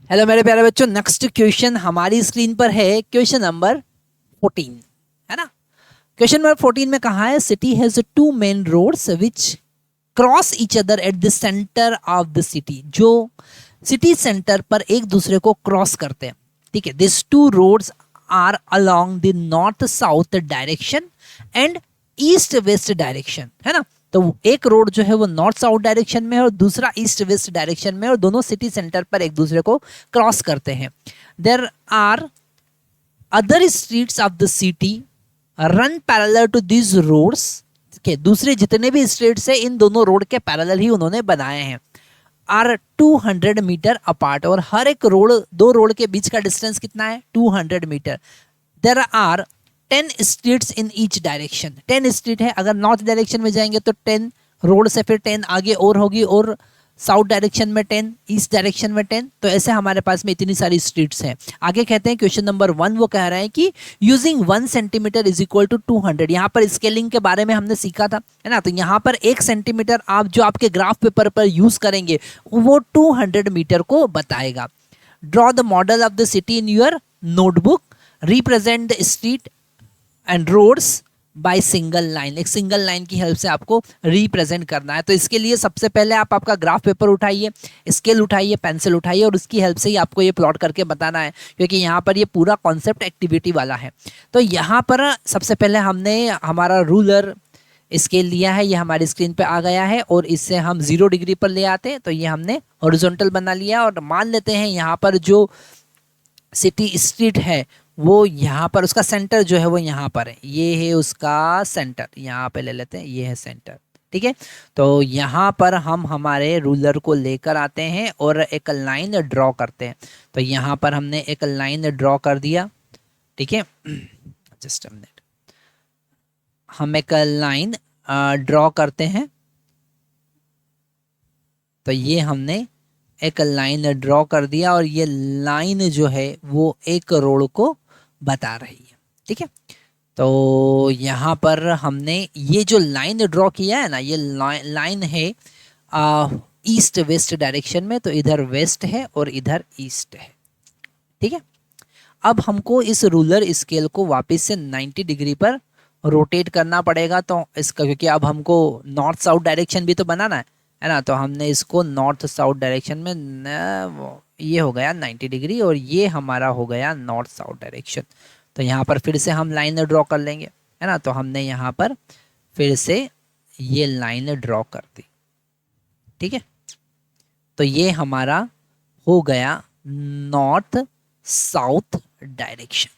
Hello मेरे प्यारे बच्चों, नेक्स्ट क्वेश्चन हमारी स्क्रीन पर है। क्वेश्चन नंबर 14 है ना। क्वेश्चन नंबर 14 में कहा है city has two main roads which cross each other at the centre of the city. जो सिटी सेंटर पर एक दूसरे को क्रॉस करते हैं, ठीक है। This two roads are along the north south direction and east west direction, है ना। तो एक रोड जो है वो नॉर्थ साउथ डायरेक्शन में है और दूसरा ईस्ट वेस्ट डायरेक्शन में, और दोनों सिटी सेंटर पर एक दूसरे को क्रॉस करते हैं। There are other streets of the city run parallel to this roads के, दूसरे जितने भी स्ट्रीट्स है इन दोनों रोड के पैरेलल ही उन्होंने बनाए हैं। आर 200 मीटर अपार्ट, और हर एक रोड, दो रोड के बीच का डिस्टेंस कितना है? 200 metre. There are 10 streets in each direction. 10 street है, अगर नॉर्थ डायरेक्शन में जाएंगे तो 10 रोड से फिर 10 आगे और होगी, और साउथ डायरेक्शन में 10, ईस्ट डायरेक्शन में 10। तो ऐसे हमारे पास में इतनी सारी स्ट्रीट्स हैं। आगे कहते हैं क्वेश्चन नंबर 1, वो कह रहे हैं कि using 1 centimetre is equal to 200। यहाँ पर स्केलिंग के बारे में हमने सीखा था, है ना। तो यहाँ पर 1 सेंटीमीटर आप जो आपके ग्राफ पेपर पर यूज करेंगे वो 200 मीटर को बताएगा। Draw the model of the city in your notebook, represent the street and roads by single line. एक सिंगल लाइन की हेल्प से आपको रिप्रेजेंट करना है। तो इसके लिए सबसे पहले आप आपका ग्राफ पेपर उठाइए, स्केल उठाइए, पेंसिल उठाइए, और उसकी हेल्प से ही आपको ये प्लॉट करके बताना है, क्योंकि यहाँ पर ये पूरा कॉन्सेप्ट एक्टिविटी वाला है। तो यहाँ पर सबसे पहले हमने हमारा रूलर स्केल लिया है, ये हमारी स्क्रीन पे आ गया है, और इससे हम 0 डिग्री पर ले आते हैं। तो ये हमने हॉरिजॉन्टल बना लिया, और मान लेते हैं यहाँ पर जो सिटी स्ट्रीट है वो यहाँ पर, उसका सेंटर जो है वो यहाँ पर है, ये है उसका सेंटर, यहाँ पे ले लेते हैं, ये है सेंटर, ठीक है। तो यहाँ पर हम हमारे रूलर को लेकर आते हैं और एक लाइन ड्रॉ करते हैं। तो यहाँ पर हमने एक लाइन ड्रॉ कर दिया, ठीक है। जस्ट अ मिनट, हम एक लाइन ड्रॉ करते हैं। तो ये हमने एक लाइन ड्रॉ कर दिया, और ये लाइन जो है वो एक रोड को बता रही है, ठीक है। तो यहाँ पर हमने ये जो लाइन ड्रॉ किया है ना, ये लाइन है ईस्ट वेस्ट डायरेक्शन में। तो इधर वेस्ट है और इधर ईस्ट है, ठीक है। अब हमको इस रूलर स्केल को वापस से 90 डिग्री पर रोटेट करना पड़ेगा। तो इसका, क्योंकि अब हमको नॉर्थ साउथ डायरेक्शन भी तो बनाना है ना। तो हमने इसको नॉर्थ साउथ डायरेक्शन में ये हो गया 90 डिग्री, और ये हमारा हो गया नॉर्थ साउथ डायरेक्शन। तो यहाँ पर फिर से हम लाइन ड्रॉ कर लेंगे, है ना। तो हमने यहाँ पर फिर से ये लाइन ड्रॉ कर दी, ठीक है। तो ये हमारा हो गया नॉर्थ साउथ डायरेक्शन,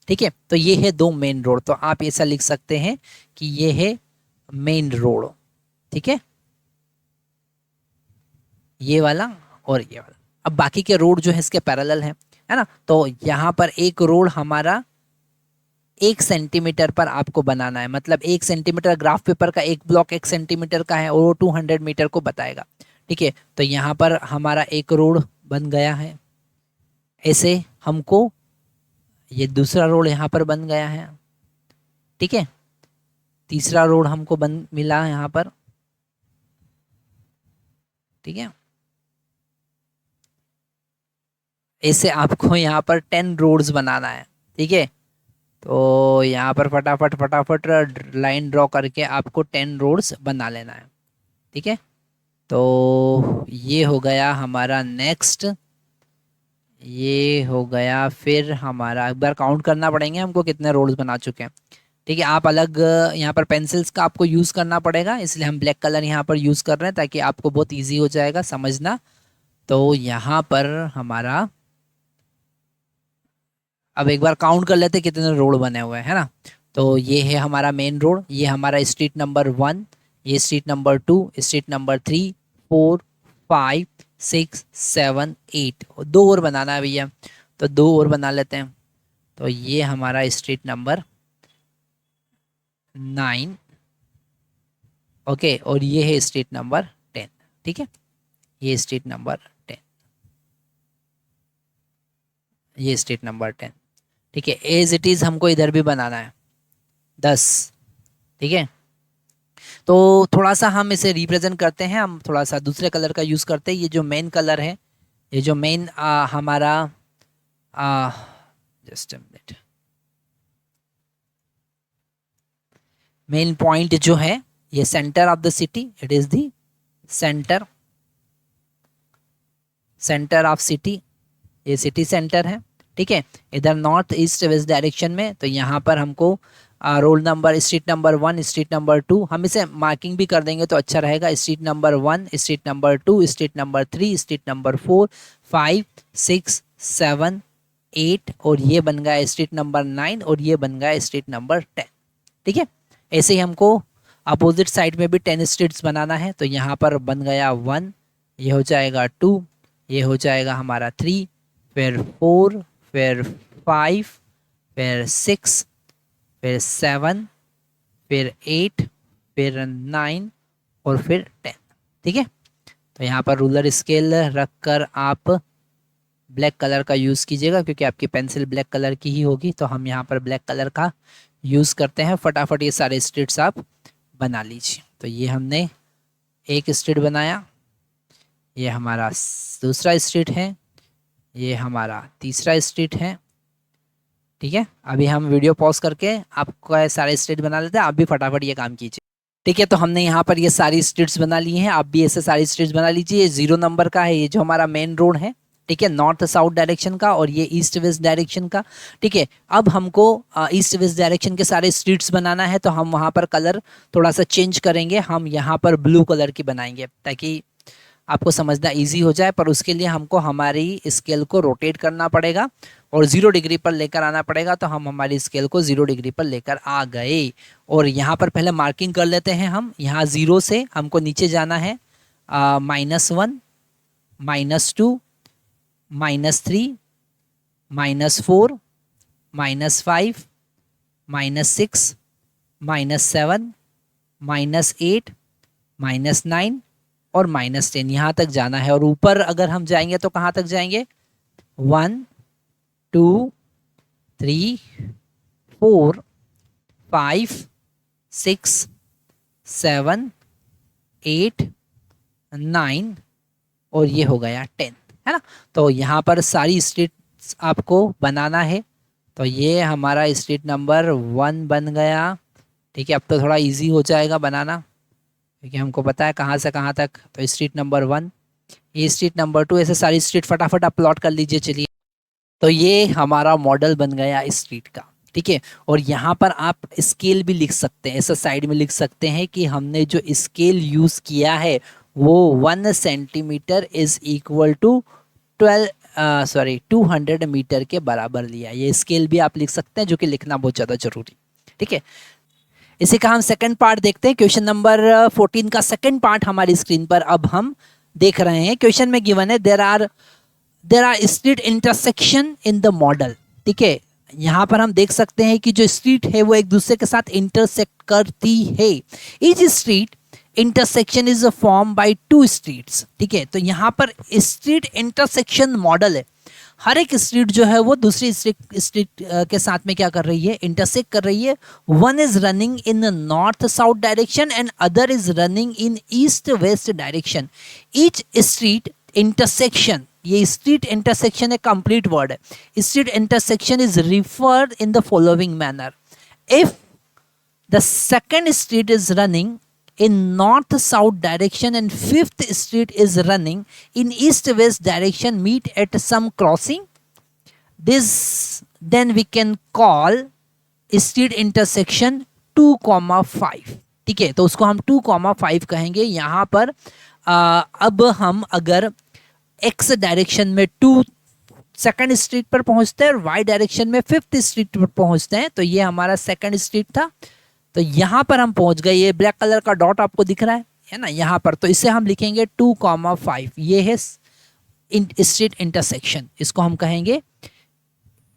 ठीक है। तो ये है दो मेन रोड। तो आप ऐसा लिख सकते हैं कि ये है मेन रोड, ठीक है, ये वाला और ये वाला। अब बाकी के रोड जो है इसके पैरेलल है ना। तो यहाँ पर एक रोड हमारा 1 सेंटीमीटर पर आपको बनाना है, मतलब 1 सेंटीमीटर, ग्राफ पेपर का एक ब्लॉक 1 सेंटीमीटर का है और वो 200 मीटर को बताएगा, ठीक है। तो यहाँ पर हमारा एक रोड बन गया है। ऐसे हमको ये दूसरा रोड यहाँ पर बन गया है, ठीक है। तीसरा रोड हमको बन मिला यहाँ पर, ठीक है। ऐसे आपको यहाँ पर 10 रोड्स बनाना है, ठीक है। तो यहाँ पर फटाफट फटाफट लाइन ड्रॉ करके आपको 10 रोड्स बना लेना है, ठीक है। तो ये हो गया हमारा नेक्स्ट, ये हो गया। फिर हमारा एक बार काउंट करना पड़ेंगे हमको कितने रोड्स बना चुके हैं, ठीक है। आप अलग यहाँ पर पेंसिल्स का आपको यूज़ करना पड़ेगा, इसलिए हम ब्लैक कलर यहाँ पर यूज़ कर रहे हैं ताकि आपको बहुत ईजी हो जाएगा समझना। तो यहाँ पर हमारा, अब एक बार काउंट कर लेते कितने रोड बने हुए हैं, है ना। तो ये है हमारा मेन रोड, ये हमारा स्ट्रीट नंबर 1, ये स्ट्रीट नंबर 2, स्ट्रीट नंबर 3, 4, 5, 6, 7, 8, दो और बनाना है भैया, तो दो और बना लेते हैं। तो ये हमारा स्ट्रीट नंबर 9, ओके, और ये है स्ट्रीट नंबर 10, ठीक है। ये स्ट्रीट नंबर 10, ये स्ट्रीट नंबर 10, ठीक है। एज इट इज़ हमको इधर भी बनाना है 10, ठीक है। तो थोड़ा सा हम इसे रिप्रेजेंट करते हैं, हम थोड़ा सा दूसरे कलर का यूज़ करते हैं। ये जो मेन कलर है ये जो मेन हमारा just a minute, main point जो है ये centre of the city, it is the centre of city, ये सिटी सेंटर है। ठीक है, इधर नॉर्थ ईस्ट वेस्ट डायरेक्शन में, तो यहाँ पर हमको roll number, street number 1, street number 2, हम इसे मार्किंग भी कर देंगे तो अच्छा रहेगा। Street number 1, street number 2, street number 3, street number 4, 5, 6, 7, 8 और ये बन गया स्ट्रीट नंबर 9 और ये बन गया स्ट्रीट नंबर 10। ठीक है, ऐसे ही हमको अपोजिट साइड में भी 10 स्ट्रीट्स बनाना है। तो यहाँ पर बन गया 1, ये हो जाएगा 2, ये हो जाएगा हमारा 3, फिर 4, फिर 5, फिर 6, फिर 7, फिर 8, फिर 9 और फिर 10। ठीक है, तो यहाँ पर रूलर स्केल रख कर आप ब्लैक कलर का यूज़ कीजिएगा, क्योंकि आपकी पेंसिल ब्लैक कलर की ही होगी। तो हम यहाँ पर ब्लैक कलर का यूज़ करते हैं। फटाफट ये सारे स्ट्रीट्स आप बना लीजिए। तो ये हमने एक स्ट्रीट बनाया, ये हमारा दूसरा स्ट्रीट है, ये हमारा तीसरा स्ट्रीट है। ठीक है, अभी हम वीडियो पॉज करके आपको सारे स्ट्रीट बना लेते हैं, आप भी फटाफट ये काम कीजिए। ठीक है, तो हमने यहाँ पर ये सारी स्ट्रीट्स बना ली हैं, आप भी ऐसे सारी स्ट्रीट्स बना लीजिए। ये 0 नंबर का है, ये जो हमारा मेन रोड है। ठीक है, नॉर्थ साउथ डायरेक्शन का, और ये ईस्ट वेस्ट डायरेक्शन का। ठीक है, अब हमको ईस्ट वेस्ट डायरेक्शन के सारे स्ट्रीट्स बनाना है, तो हम वहाँ पर कलर थोड़ा सा चेंज करेंगे। हम यहाँ पर ब्लू कलर की बनाएंगे ताकि आपको समझना इजी हो जाए, पर उसके लिए हमको हमारी स्केल को रोटेट करना पड़ेगा और 0 डिग्री पर लेकर आना पड़ेगा। तो हम हमारी स्केल को 0 डिग्री पर लेकर आ गए, और यहाँ पर पहले मार्किंग कर लेते हैं। हम यहाँ 0 से हमको नीचे जाना है, -1, -2, -3, -4, -5, -6, -7, -8, -9 और -10, यहाँ तक जाना है। और ऊपर अगर हम जाएंगे तो कहाँ तक जाएंगे? 1, 2, 3, 4, 5, 6, 7, 8, 9 और ये हो गया 10, है ना। तो यहाँ पर सारी स्ट्रीट्स आपको बनाना है। तो ये हमारा स्ट्रीट नंबर 1 बन गया। ठीक है, अब तो थोड़ा इजी हो जाएगा बनाना, क्योंकि हमको पता है कहाँ से कहाँ तक। तो स्ट्रीट नंबर 1, ये स्ट्रीट नंबर 2, ऐसे सारी स्ट्रीट फटाफट आप प्लॉट कर लीजिए। चलिए, तो ये हमारा मॉडल बन गया स्ट्रीट का। ठीक है, और यहाँ पर आप स्केल भी लिख सकते हैं, ऐसा साइड में लिख सकते हैं कि हमने जो स्केल यूज़ किया है वो 1 centimetre is equal to 200 metre के बराबर लिया। ये स्केल भी आप लिख सकते हैं, जो कि लिखना बहुत ज़्यादा जरूरी। ठीक है, इसी का हम सेकंड पार्ट देखते हैं। क्वेश्चन नंबर 14 का सेकंड पार्ट हमारी स्क्रीन पर अब हम देख रहे हैं। क्वेश्चन में गिवन है there are street intersection in the model. ठीक है, यहाँ पर हम देख सकते हैं कि जो स्ट्रीट है वो एक दूसरे के साथ इंटरसेक्ट करती है। Each street intersection is form by 2 streets. ठीक है, तो यहाँ पर स्ट्रीट इंटरसेक्शन मॉडल है। हर एक स्ट्रीट जो है वो दूसरी स्ट्रीट के साथ में क्या कर रही है? इंटरसेक्ट कर रही है। One is running in north south direction and other is running in east west direction. Each street intersection, ये स्ट्रीट इंटरसेक्शन एक कंप्लीट वर्ड है। Street intersection is referred in the following manner. If the second street is running in north south direction and fifth street is running in east west direction meet at some crossing, this then we can call street intersection 2,5। ठीक है, तो उसको हम 2,5 कहेंगे। यहाँ पर अब हम अगर x डायरेक्शन में 2 सेकंड स्ट्रीट पर पहुंचते हैं और y डायरेक्शन में 5th स्ट्रीट पर पहुंचते हैं, तो ये हमारा सेकंड स्ट्रीट था। तो यहाँ पर हम पहुंच गए, ये ब्लैक कलर का डॉट आपको दिख रहा है ना यहाँ पर। तो इसे हम लिखेंगे 2,5। ये है स्ट्रीट इंटरसेक्शन, इसको हम कहेंगे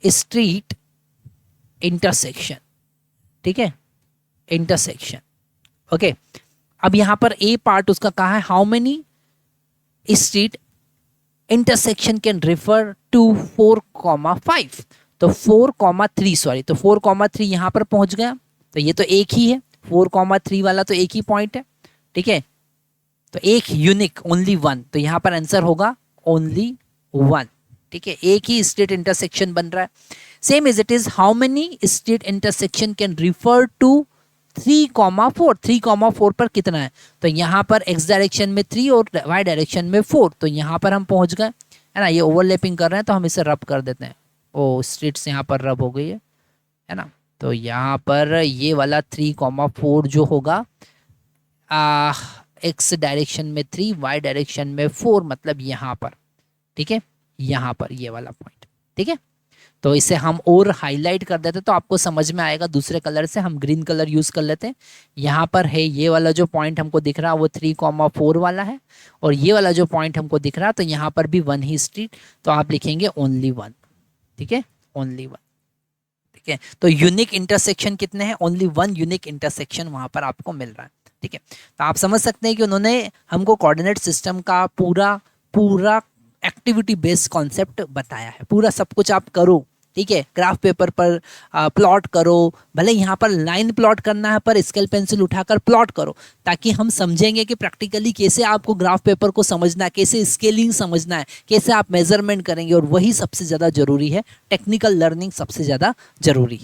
स्ट्रीट इंटरसेक्शन। ठीक है, इंटरसेक्शन। ओके, अब यहाँ पर ए पार्ट उसका कहा है, how many street intersection can refer to 4,5। तो 4,3 सॉरी, तो 4,3 यहाँ पर पहुंच गया। तो ये तो एक ही है, 4,3 वाला तो एक ही पॉइंट है। ठीक है, तो एक यूनिक, ओनली वन। तो यहाँ पर आंसर होगा ओनली 1, ठीक है, एक ही स्ट्रीट इंटरसेक्शन बन रहा है। Same as it is, how many street intersection can refer to 3,4, 3,4 पर कितना है, तो यहाँ पर x डायरेक्शन में 3 और y डायरेक्शन में 4, तो यहाँ पर हम पहुँच गए, है ना। ये ओवरलैपिंग कर रहे हैं तो हम इसे रब कर देते हैं, ओ स्ट्रीट्स यहाँ पर रब हो गई है ना। तो यहाँ पर ये वाला 3,4 जो होगा x डायरेक्शन में 3, y डायरेक्शन में 4, मतलब यहाँ पर, ठीक है, यहाँ पर ये वाला पॉइंट, ठीक है। तो इसे हम और हाईलाइट कर देते तो आपको समझ में आएगा, दूसरे कलर से हम ग्रीन कलर यूज कर लेते हैं। यहाँ पर है ये वाला जो पॉइंट हमको दिख रहा है वो 3,4 वाला है, और ये वाला जो पॉइंट हमको दिख रहा है तो यहाँ पर भी 1 ही स्ट्रीट, तो आप लिखेंगे ओनली 1, ठीक है, ओनली 1, ठीक है। तो यूनिक इंटरसेक्शन कितने हैं, ओनली 1 यूनिक इंटरसेक्शन वहां पर आपको मिल रहा है, ठीक है। तो आप समझ सकते हैं कि उन्होंने हमको कोऑर्डिनेट सिस्टम का पूरा एक्टिविटी बेस्ड कॉन्सेप्ट बताया है। पूरा सब कुछ आप करो, ठीक है, ग्राफ पेपर पर प्लॉट करो, भले यहाँ पर लाइन प्लॉट करना है पर स्केल पेंसिल उठाकर प्लॉट करो, ताकि हम समझेंगे कि प्रैक्टिकली कैसे आपको ग्राफ पेपर को समझना है, कैसे स्केलिंग समझना है, कैसे आप मेजरमेंट करेंगे, और वही सबसे ज़्यादा जरूरी है, टेक्निकल लर्निंग सबसे ज़्यादा जरूरी है।